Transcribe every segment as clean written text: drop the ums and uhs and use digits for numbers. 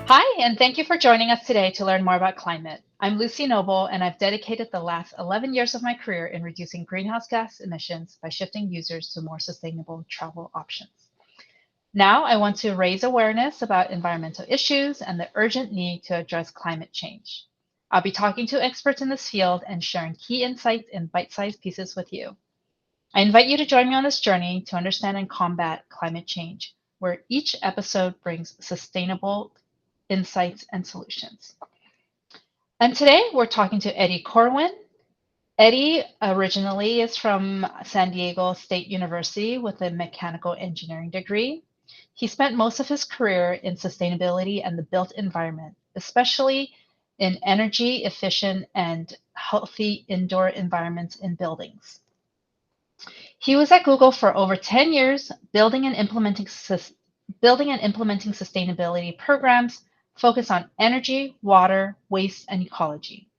Hi, and thank you for joining us today to learn more about climate. I'm Lucy Noble, and I've dedicated the last 11 years of my career in reducing greenhouse gas emissions by shifting users to more sustainable travel options. Now, I want to raise awareness about environmental issues and the urgent need to address climate change. I'll be talking to experts in this field and sharing key insights in bite sized pieces with you. I invite you to join me on this journey to understand and combat climate change, where each episode brings sustainable insights and solutions. And today we're talking to Eddie Corwin. Eddie originally is from San Diego State University with a mechanical engineering degree. He spent most of his career in sustainability and the built environment, especially in energy efficient and healthy indoor environments in buildings. He was at Google for over 10 years, building and implementing sustainability programs focused on energy, water, waste, and ecology.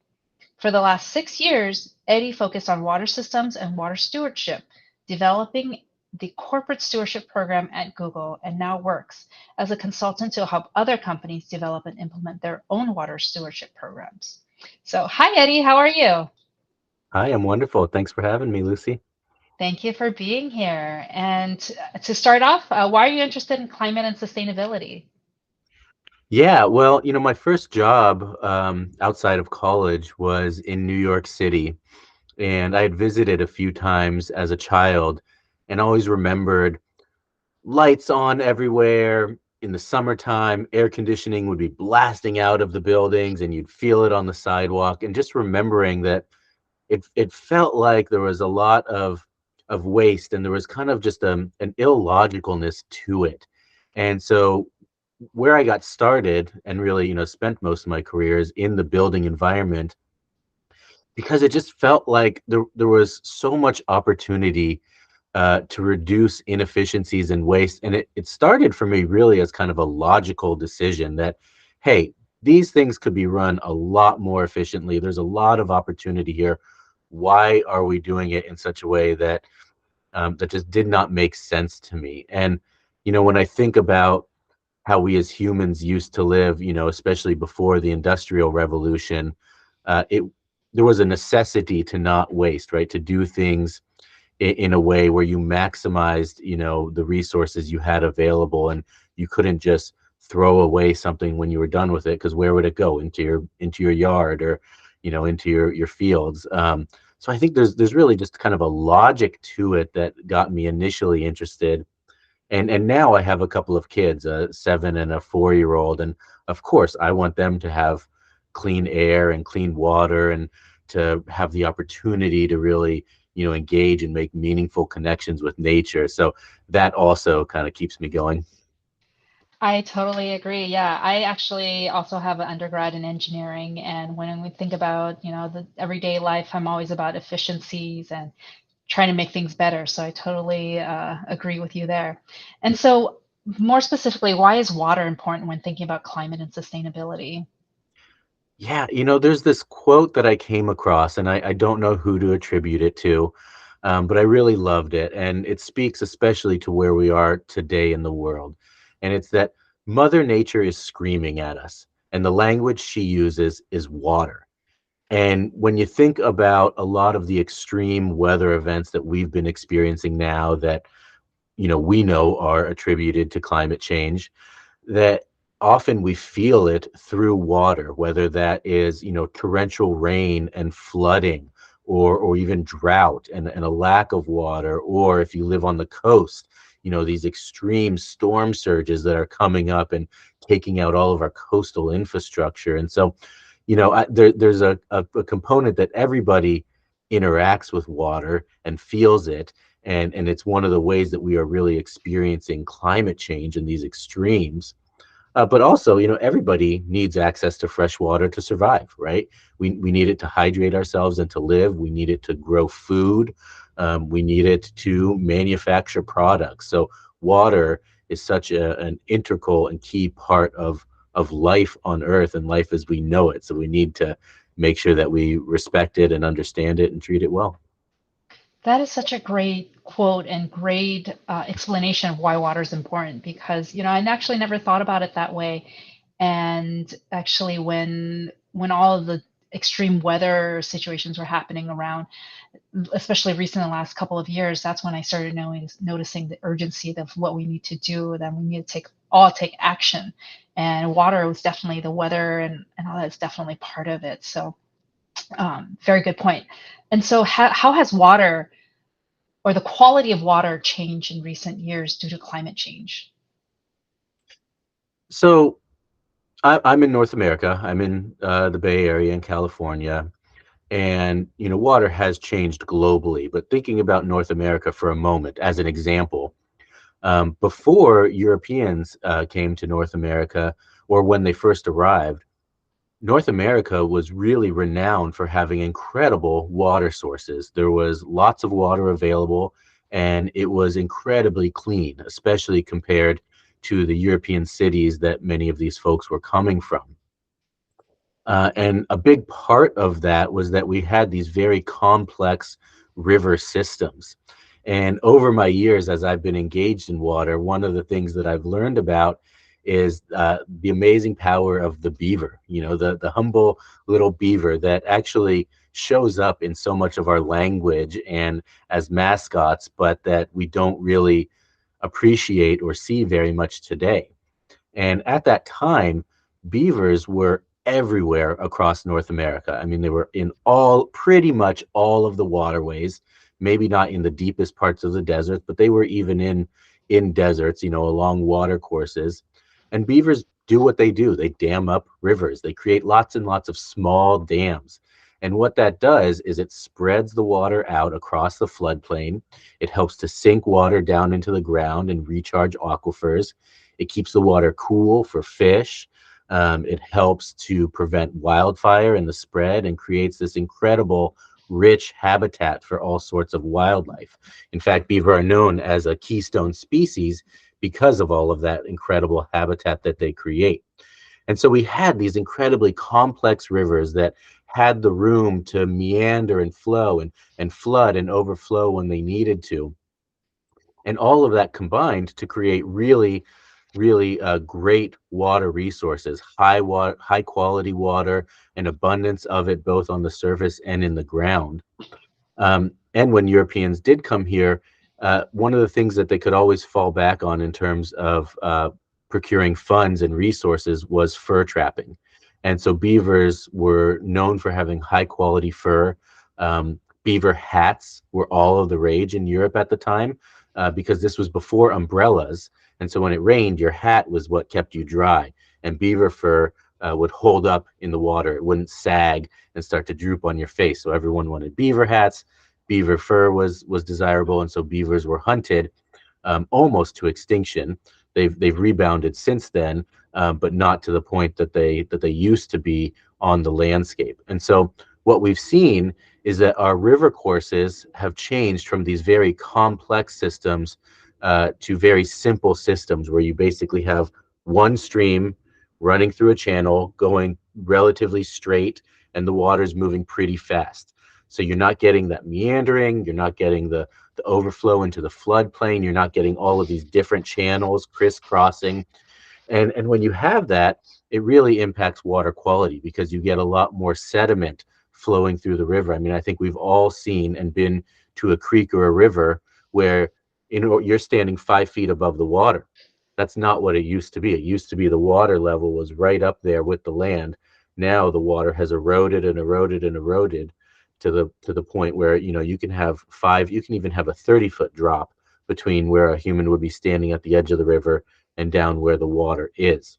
For the last 6 years, Eddie focused on water systems and water stewardship, developing the corporate stewardship program at Google, and now works as a consultant to help other companies develop and implement their own water stewardship programs. So, hi, Eddie, how are you? Hi, I'm wonderful. Thanks for having me, Lucy. Thank you for being here. And to start off, why are you interested in climate and sustainability? Yeah, well, my first job outside of college was in New York City, and I had visited a few times as a child and always remembered lights on everywhere. In the summertime, air conditioning would be blasting out of the buildings and you'd feel it on the sidewalk. And just remembering that it felt like there was a lot of waste and there was kind of just an illogicalness to it. And so where I got started and really, spent most of my career is in the building environment because it just felt like there was so much opportunity to reduce inefficiencies and waste. And it started for me really as kind of a logical decision that, hey, these things could be run a lot more efficiently. There's a lot of opportunity here. Why are we doing it in such a way that just did not make sense to me? And when I think about how we as humans used to live, especially before the Industrial Revolution, it there was a necessity to not waste, right? To do things in a way where you maximized, the resources you had available, and you couldn't just throw away something when you were done with it, because where would it go? Into your yard, or into your fields. So I think there's really just kind of a logic to it that got me initially interested. And now I have a couple of kids, a 7 and a 4-year old, and of course I want them to have clean air and clean water, and to have the opportunity to really engage and make meaningful connections with nature. So that also kind of keeps me going. I totally agree. Yeah, I actually also have an undergrad in engineering, and when we think about, the everyday life, I'm always about efficiencies and trying to make things better. So I totally agree with you there. And so, more specifically, why is water important when thinking about climate and sustainability? Yeah, there's this quote that I came across, and I don't know who to attribute it to, but I really loved it. And it speaks especially to where we are today in the world. And it's that Mother Nature is screaming at us, and the language she uses is water. And when you think about a lot of the extreme weather events that we've been experiencing now, that we know are attributed to climate change, that often we feel it through water, whether that is, torrential rain and flooding, or even drought and a lack of water, or if you live on the coast, these extreme storm surges that are coming up and taking out all of our coastal infrastructure. And so, there's a component that everybody interacts with water and feels it. And it's one of the ways that we are really experiencing climate change in these extremes. But also, everybody needs access to fresh water to survive, right? We need it to hydrate ourselves and to live. We need it to grow food. We need it to manufacture products. So water is such an integral and key part of life on Earth and life as we know it. So we need to make sure that we respect it and understand it and treat it well. That is such a great quote and great explanation of why water is important, because I actually never thought about it that way. And actually, when all of the extreme weather situations were happening around, especially recent in the last couple of years, that's when I started noticing the urgency of what we need to do. Then we need to take action, and water was definitely, the weather and all that is definitely part of it. So very good point. And so how has water, or the quality of water, changed in recent years due to climate change? So I'm in North America. I'm in the Bay Area in California, and water has changed globally. But thinking about North America for a moment, as an example, before Europeans came to North America, or when they first arrived, North America was really renowned for having incredible water sources. There was lots of water available, and it was incredibly clean, especially compared to the European cities that many of these folks were coming from. And a big part of that was that we had these very complex river systems. And over my years, as I've been engaged in water, one of the things that I've learned about is the amazing power of the beaver, the humble little beaver that actually shows up in so much of our language and as mascots, but that we don't really appreciate or see very much today. And at that time, beavers were everywhere across North America. I mean, they were in pretty much all of the waterways, maybe not in the deepest parts of the desert, but they were even in deserts, along water courses. And beavers do what they do. They dam up rivers. They create lots and lots of small dams. And what that does is it spreads the water out across the floodplain. It helps to sink water down into the ground and recharge aquifers. It keeps the water cool for fish. It helps to prevent wildfire and the spread, and creates this incredible rich habitat for all sorts of wildlife. In fact, beaver are known as a keystone species because of all of that incredible habitat that they create. And so we had these incredibly complex rivers that had the room to meander and flow and flood and overflow when they needed to. And all of that combined to create really great water resources, high quality water, and abundance of it both on the surface and in the ground. And when Europeans did come here, one of the things that they could always fall back on in terms of procuring funds and resources was fur trapping. And so beavers were known for having high quality fur. Beaver hats were all of the rage in Europe at the time, because this was before umbrellas. And so when it rained, your hat was what kept you dry. And beaver fur would hold up in the water. It wouldn't sag and start to droop on your face. So everyone wanted beaver hats. Beaver fur was desirable, and so beavers were hunted almost to extinction. They've rebounded since then, but not to the point that they used to be on the landscape. And so what we've seen is that our river courses have changed from these very complex systems to very simple systems where you basically have one stream running through a channel going relatively straight, and the water's moving pretty fast. So you're not getting that meandering, you're not getting the overflow into the floodplain, you're not getting all of these different channels crisscrossing. And when you have that, it really impacts water quality because you get a lot more sediment flowing through the river. I mean, I think we've all seen and been to a creek or a river where you're standing 5 feet above the water. That's not what it used to be. It used to be the water level was right up there with the land. Now the water has eroded and eroded and eroded to the point where you can even have a 30-foot drop between where a human would be standing at the edge of the river and down where the water is.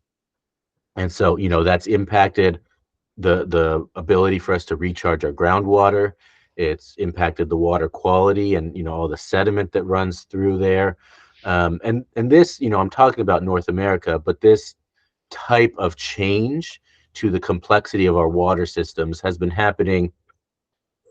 And so, that's impacted the ability for us to recharge our groundwater. It's impacted the water quality and all the sediment that runs through there. And this, I'm talking about North America, but this type of change to the complexity of our water systems has been happening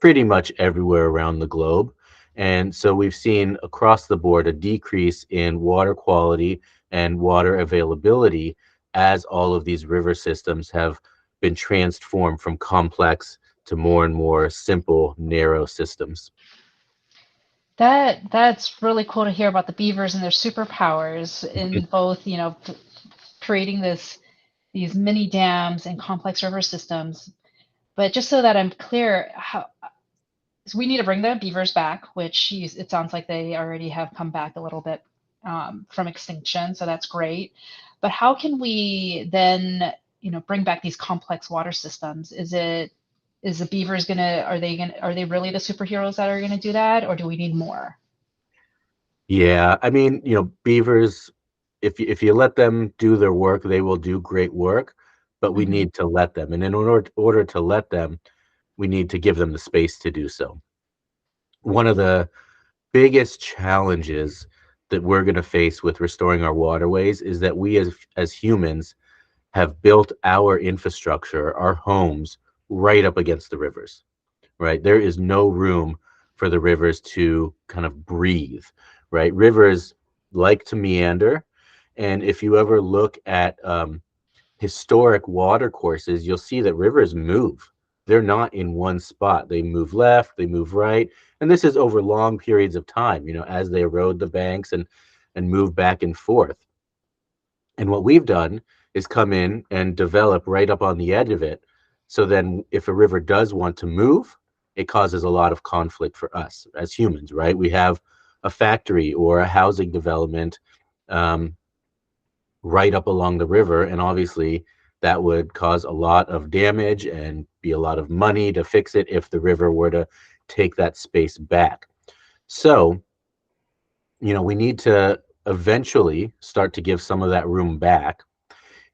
pretty much everywhere around the globe. And so we've seen across the board a decrease in water quality and water availability as all of these river systems have been transformed from complex to more and more simple, narrow systems. That's really cool to hear about the beavers and their superpowers in both, creating these mini dams and complex river systems. But just so that I'm clear, how so we need to bring the beavers back, which it sounds like they already have come back a little bit from extinction, so that's great. But how can we then, bring back these complex water systems? Is the beavers are they really the superheroes that are gonna do that, or do we need more? Yeah, I mean, beavers, if you let them do their work, they will do great work, but we Hmm. need to let them. And in order to let them, we need to give them the space to do so. One of the biggest challenges that we're going to face with restoring our waterways is that we as humans have built our infrastructure, our homes, right up against the rivers, right? There is no room for the rivers to kind of breathe, right? Rivers like to meander. And if you ever look at historic water courses, you'll see that rivers move. They're not in one spot. They move left, they move right. And this is over long periods of time, as they erode the banks and move back and forth. And what we've done is come in and develop right up on the edge of it. So then if a river does want to move, it causes a lot of conflict for us as humans, right? We have a factory or a housing development um, right up along the river. And obviously, that would cause a lot of damage and be a lot of money to fix it if the river were to take that space back. So, we need to eventually start to give some of that room back.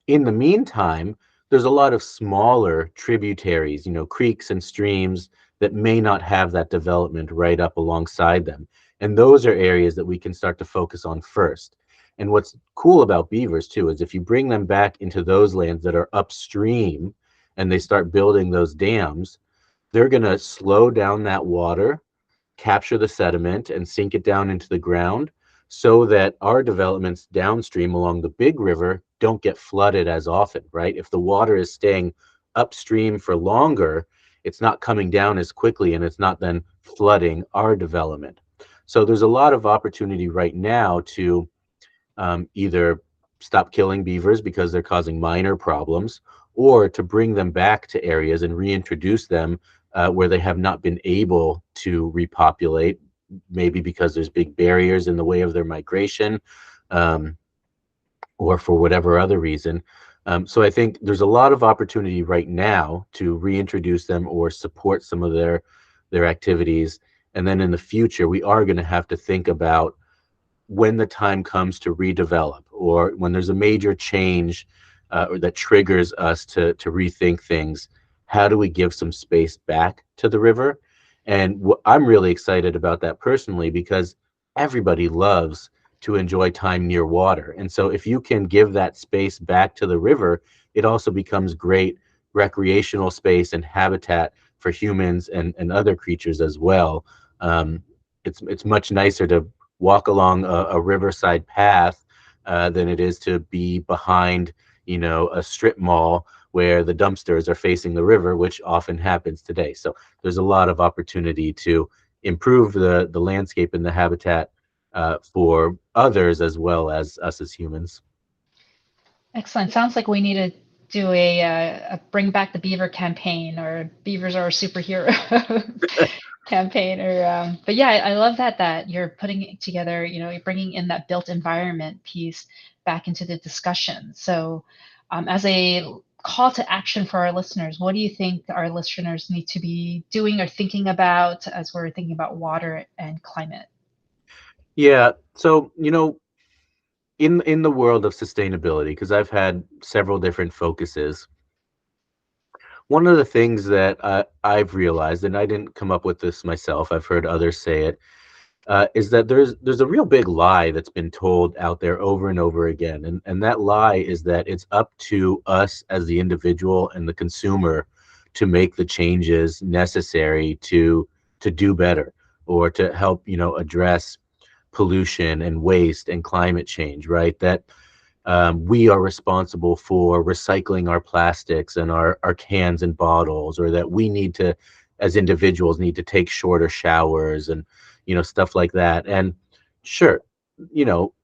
In the meantime, there's a lot of smaller tributaries, creeks and streams that may not have that development right up alongside them. And those are areas that we can start to focus on first. And what's cool about beavers too is if you bring them back into those lands that are upstream and they start building those dams, they're going to slow down that water, capture the sediment and sink it down into the ground so that our developments downstream along the big river don't get flooded as often, right? If the water is staying upstream for longer, it's not coming down as quickly and it's not then flooding our development. So there's a lot of opportunity right now to either stop killing beavers because they're causing minor problems, or to bring them back to areas and reintroduce them where they have not been able to repopulate, maybe because there's big barriers in the way of their migration, um, or for whatever other reason. So I think there's a lot of opportunity right now to reintroduce them or support some of their activities. And then in the future, we are going to have to think about when the time comes to redevelop or when there's a major change or that triggers us to rethink things, how do we give some space back to the river? And I'm really excited about that personally because everybody loves to enjoy time near water. And so if you can give that space back to the river, it also becomes great recreational space and habitat for humans and other creatures as well. Um, it's much nicer to walk along a riverside path than it is to be behind, a strip mall where the dumpsters are facing the river, which often happens today. So there's a lot of opportunity to improve the landscape and the habitat for others as well as us as humans. Excellent. Sounds like we need to do a bring back the beaver campaign, or beavers are a superhero campaign. Or but yeah, I love that you're putting it together. You're bringing in that built environment piece back into the discussion. So, as a call to action for our listeners, what do you think our listeners need to be doing or thinking about as we're thinking about water and climate? Yeah. So, in the world of sustainability, because I've had several different focuses, one of the things that I've realized, and I didn't come up with this myself, I've heard others say it, is that there's a real big lie that's been told out there over and over again, and that lie is that it's up to us as the individual and the consumer to make the changes necessary to do better or to help address pollution and waste and climate change, right? That we are responsible for recycling our plastics and our cans and bottles, or that we need to, as individuals, need to take shorter showers and, stuff like that. And sure,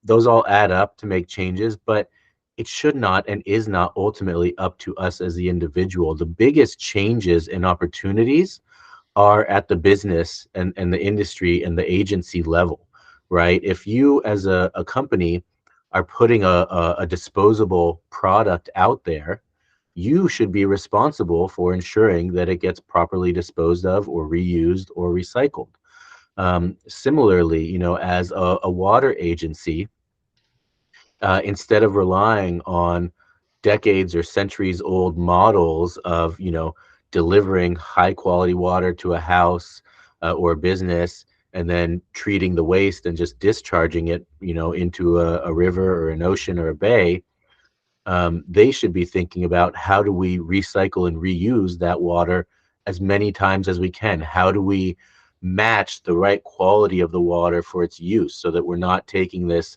those all add up to make changes, but it should not and is not ultimately up to us as the individual. The biggest changes and opportunities are at the business and the industry and the agency level, right? If you as a company are putting a disposable product out there, you should be responsible for ensuring that it gets properly disposed of or reused or recycled. Similarly, as a water agency, instead of relying on decades or centuries old models of delivering high quality water to a house or a business and then treating the waste and just discharging it into a river or an ocean or a bay. They should be thinking about, how do we recycle and reuse that water as many times as we can? How do we match the right quality of the water for its use, so that we're not taking this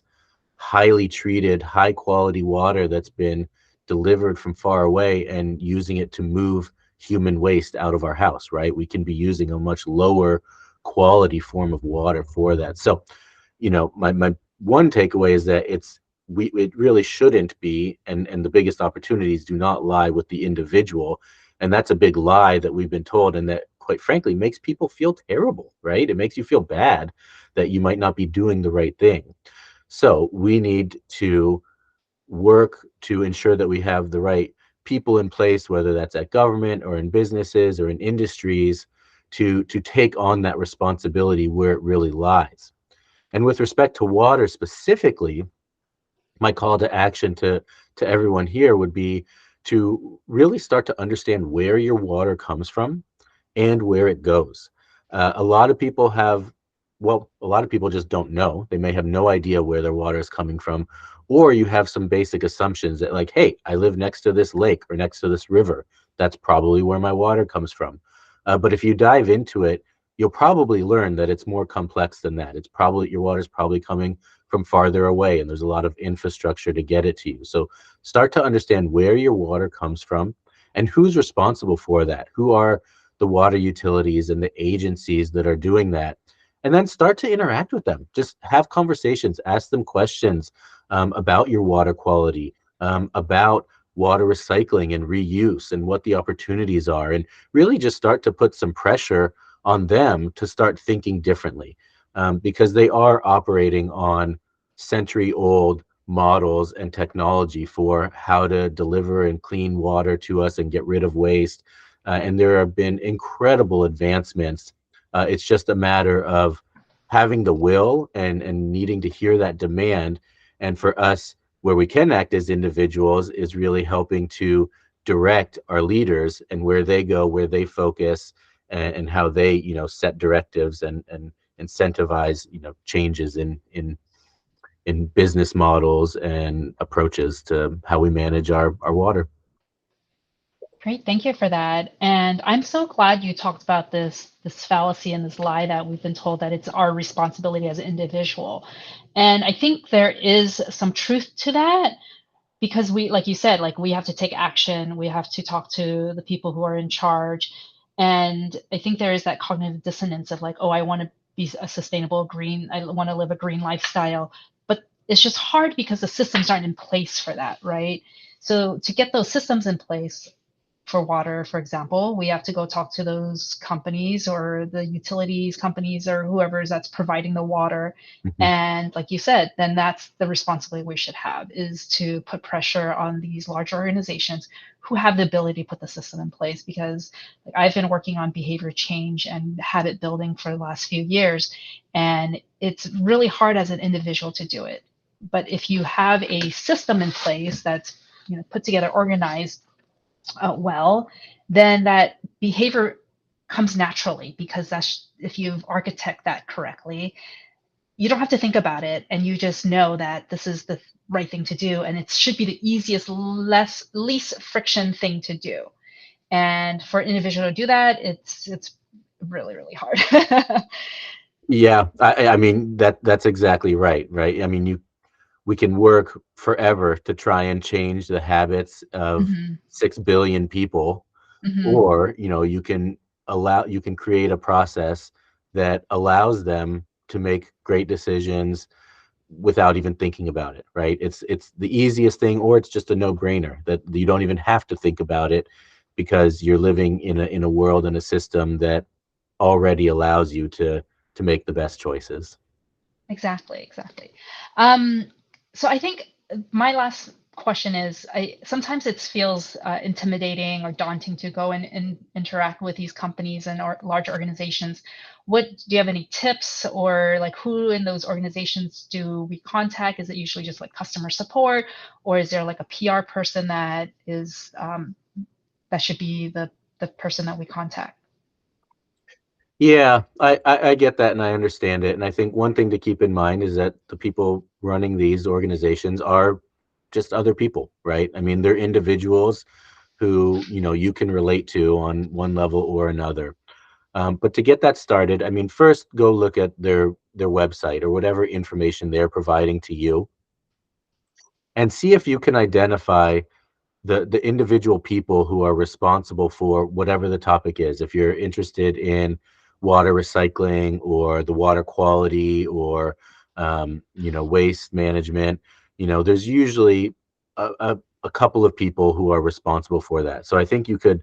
highly treated, high quality water that's been delivered from far away and using it to move human waste out of our house, right? We can be using a much lower quality form of water for that. So, my one takeaway is that it really shouldn't be, and the biggest opportunities do not lie with the individual. And that's a big lie that we've been told, and that quite frankly makes people feel terrible, right? It makes you feel bad that you might not be doing the right thing. So we need to work to ensure that we have the right people in place, whether that's at government or in businesses or in industries, to take on that responsibility where it really lies. And with respect to water specifically, my call to action to everyone here would be to really start to understand where your water comes from and where it goes. A lot of people just don't know. They may have no idea where their water is coming from, or you have some basic assumptions that, like, hey, I live next to this lake or next to this river. That's probably where my water comes from. But if you dive into it, you'll probably learn that it's more complex than that. Your water's probably coming from farther away, and there's a lot of infrastructure to get it to you. So start to understand where your water comes from and who's responsible for that. Who are the water utilities and the agencies that are doing that? And then start to interact with them. Just have conversations, ask them questions about your water quality, about water recycling and reuse and what the opportunities are, and really just start to put some pressure on them to start thinking differently, because they are operating on century old models and technology for how to deliver and clean water to us and get rid of waste. And there have been incredible advancements. It's just a matter of having the will and needing to hear that demand. And for us, where we can act as individuals, is really helping to direct our leaders and where they go, where they focus, and how they set directives and incentivize changes in business models and approaches to how we manage our water. Great, thank you for that. And I'm so glad you talked about this fallacy and this lie that we've been told that it's our responsibility as an individual. And I think there is some truth to that, because we, like you said, like we have to take action, we have to talk to the people who are in charge. And I think there is that cognitive dissonance of like, oh, I want to be a sustainable green, I want to live a green lifestyle. But it's just hard because the systems aren't in place for that, right? So to get those systems in place, for water, for example, we have to go talk to those companies or the utilities companies or whoever that's providing the water. Mhm. And like you said, then that's the responsibility we should have, is to put pressure on these larger organizations who have the ability to put the system in place. Because like, I've been working on behavior change and habit building for the last few years, and it's really hard as an individual to do it. But if you have a system in place that's put together, organized, well, then that behavior comes naturally, because that's, if you architect that correctly, you don't have to think about it, and you just know that this is the right thing to do, and it should be the easiest, least friction thing to do. And for an individual to do that, it's really really hard. Yeah, I mean that's exactly right, right? I mean, we can work forever to try and change the habits of Hmm. 6 billion people, Hmm. or you can create a process that allows them to make great decisions without even thinking about it, right? It's the easiest thing, or it's just a no-brainer that you don't even have to think about it because you're living in a world and a system that already allows you to make the best choices. Exactly, exactly. Um, so I think my last question is, sometimes it feels intimidating or daunting to go and interact with these companies and or large organizations. What do you have any tips, or like who in those organizations do we contact? Is it usually just like customer support, or is there like a PR person that is that should be the person that we contact? Yeah, I get that and I understand it. And I think one thing to keep in mind is that the people running these organizations are just other people, right? I mean, they're individuals who, you can relate to on one level or another. But to get that started, I mean, first go look at their website or whatever information they're providing to you and see if you can identify the individual people who are responsible for whatever the topic is. If you're interested in water recycling or the water quality or waste management, there's usually a couple of people who are responsible for that. So I think you could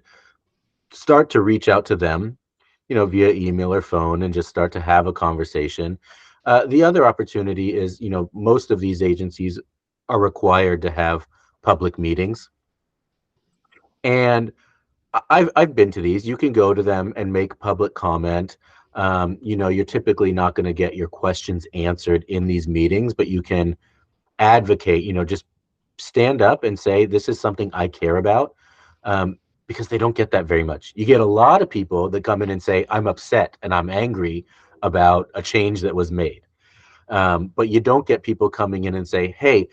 start to reach out to them, via email or phone, and just start to have a conversation. The other opportunity is, most of these agencies are required to have public meetings, and I've been to these. You can go to them and make public comment. You're typically not going to get your questions answered in these meetings, but you can advocate. Just stand up and say, "This is something I care about," because they don't get that very much. You get a lot of people that come in and say, "I'm upset and I'm angry about a change that was made," but you don't get people coming in and say, "Hey,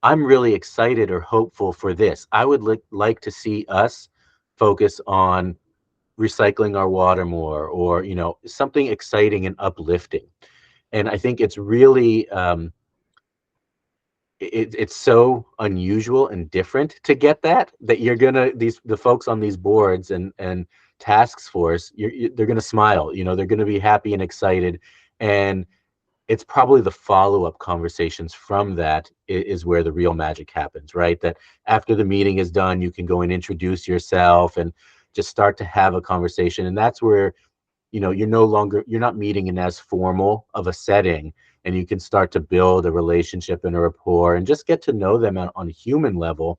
I'm really excited or hopeful for this. I would like to see us focus on recycling our water more, or something exciting and uplifting." And I think it's really it's so unusual and different to get that you're gonna these the folks on these boards and tasks force, they're gonna smile, they're gonna be happy and excited. And it's probably the follow-up conversations from that is where the real magic happens, right? That after the meeting is done, you can go and introduce yourself and just start to have a conversation. And that's where, you're not meeting in as formal of a setting, and you can start to build a relationship and a rapport and just get to know them on a human level,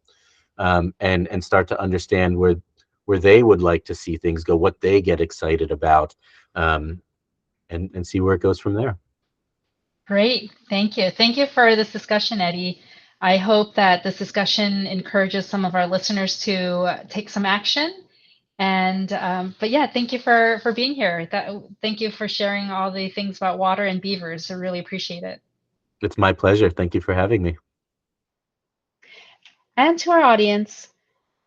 and start to understand where they would like to see things go, what they get excited about, and see where it goes from there. Great. Thank you. Thank you for this discussion, Eddie. I hope that this discussion encourages some of our listeners to take some action. And but yeah, thank you for being here. Thank you for sharing all the things about water and beavers. I really appreciate it. It's my pleasure. Thank you for having me. And to our audience,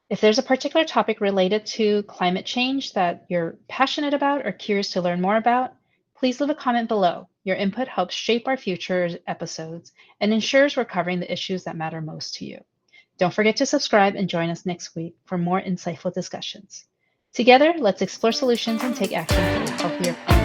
if there's a particular topic related to climate change that you're passionate about or curious to learn more about, please leave a comment below. Your input helps shape our future episodes and ensures we're covering the issues that matter most to you. Don't forget to subscribe and join us next week for more insightful discussions. Together, let's explore solutions and take action for a healthier planet.